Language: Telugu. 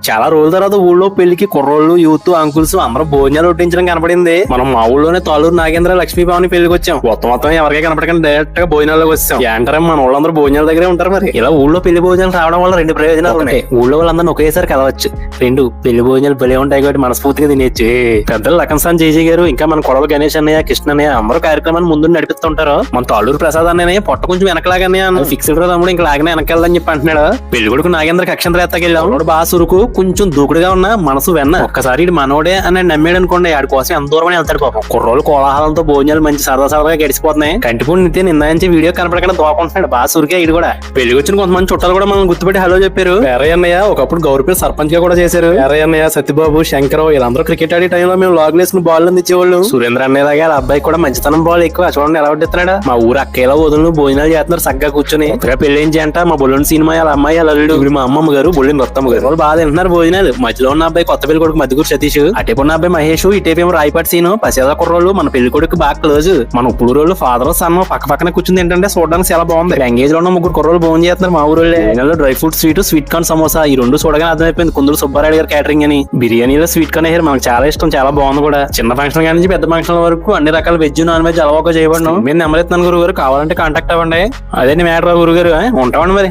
చాలా రోజుల తర్వాత ఊళ్ళో పెళ్లికి కుర్రోళ్ళు యూత్ అంకుల్స్ అందరూ భోజనాలు వడ్డించడం కనపడింది. మనం మా ఊళ్ళోనే తాలూరు నాగేంద్ర లక్ష్మీ భవని పెళ్లికి వచ్చాం. మొత్తం ఎవరికీ కనపడకుండా డైరెక్ట్ గా భోజనాల్లోకి వచ్చాం. ఏంటారా మన వాళ్ళందరూ భోజనాల దగ్గరే ఉంటారు. మరి ఇలా ఊళ్ళో పెళ్లి భోజనాలు రావడం వల్ల రెండు ప్రయోజనాలు ఉన్నాయి. ఊళ్ళో వాళ్ళందరినీ ఒకేసారి కలవచ్చు. రెండు, పెళ్లి భోజనాలు భలే ఉంటాయి కాబట్టి మనస్ఫూర్తిగా తినేచ్చు. పెద్దలు లకంసాన్ జేజీ గారు ఇంకా మన కొడవ గణేష్ అన్నయ్య, కృష్ణ అన్నయ్య అందరూ కార్యక్రమాన్ని ముందు నడిపిస్తుంటారు. మన తాలూరు ప్రసాద్ అన్నయ్య పొట్ట కొంచెం వెనకలాగానే ఫిక్స్డ్ తమ్ముడు ఇంకా లాగానే వెనకాలని చెప్పి అంటున్నాడు. పెళ్లి కొడుకు నాగేంద్ర అక్షంతలు ఎత్తకెళ్ళాం. బాగా సురుకు, కొంచెం దూకుడుగా ఉన్న మనసు వెన్న. ఒక్కసారి మనోడే అని నమ్మేడు అనుకోండి, ఆడి కోసం ఎంత దూరం వెళ్తాడు పాపం. కుర్రోళ్ళు కోలాహలంతో భోజనాలు మంచి సరదాగా గడిచిపోతున్నాయి. కంటిపూడి నిత్య నిందాయించి వీడియో కనపడకుండా దోకుంటున్నాడు. బాగా సురికే ఇడు కూడా. పెళ్లికి వచ్చిన కొంతమంది చుట్టాలు కూడా మనం గుర్తుపెట్టి హలో చెప్పారు. వేరయ్య అన్నయ్య ఒకప్పుడు గౌరవ సర్పంచ్ గా కూడా చేశారు. వేరయ్య అన్నయ్య, సత్యబాబు, శంకర్ వీళ్ళందరూ క్రికెట్ ఆడే టైంలో మేము లాగులు వేసుకుని బాల్ అందించేవాళ్ళు. సురేంద్ర అన్నయ్య ఆ అబ్బాయి కూడా మంచితనం బాల్ ఎక్కువ. చూడండి ఎలా వడ్డిస్తున్నాడు. మా ఊరు అక్కయ్యలో వదులు భోజనాలు చేస్తున్నారు సగ్గా కూర్చొని. పెళ్లి ఏంటి అంట మా బొల్లుని సినిమా వాళ్ళ అమ్మాయి అల్లుడు. ఇప్పుడు మా అమ్మమ్మ గారు బొల్లిని రత్తమ్మ గారు వాళ్ళు బాగా తింటున్నారు భోజనాలు. మధ్యలో ఉన్న అబ్బాయి కొత్త పెళ్లి కొడుకు మధ్యకూరు సతీష్, అటేపు ఉన్న అబ్బాయి మహేష్, ఇటేపేమో రాయపాటి సీను. పసేద కుర్రోళ్ళు మన పెళ్లి కొడుకు బాగా క్లోజ్. మన ఇప్పుడు రోజులు ఫాదర్ సన్ పక్క పక్కన కూర్చుంది ఏంటంటే చూడడానికి చాలా బాగుంది. ఎంగేజ్ లో ఉన్న ముగ్గురు కుర్రోళ్ళు భోజనం చేస్తున్నారు మా ఊళ్ళో. Dry fruit sweet, sweet corn samosa ఈ రెండు చూడగానే అర్థమైపోయింది కుందూరు సుబ్బారెడ్డి గారు క్యాటరింగ్ అని. బిర్యానీలో స్వీట్ కార్న్ వేసారు. మనకు చాలా ఇష్టం, చాలా బాగుంది కూడా. చిన్న ఫంక్షన్ కానీ నుంచి పెద్ద ఫంక్షన్ వరకు అన్ని రకాల వెజ్ నాన్ వెజ్ అలవాక చేయబడినాం. మీరు నెంబర్ ఇస్తున్నాను గురుగారు, కావాలంటే కాంటాక్ట్ అవ్వండి. అదే మ్యాటర్ గురుగారు. ఉంటామండి మరి.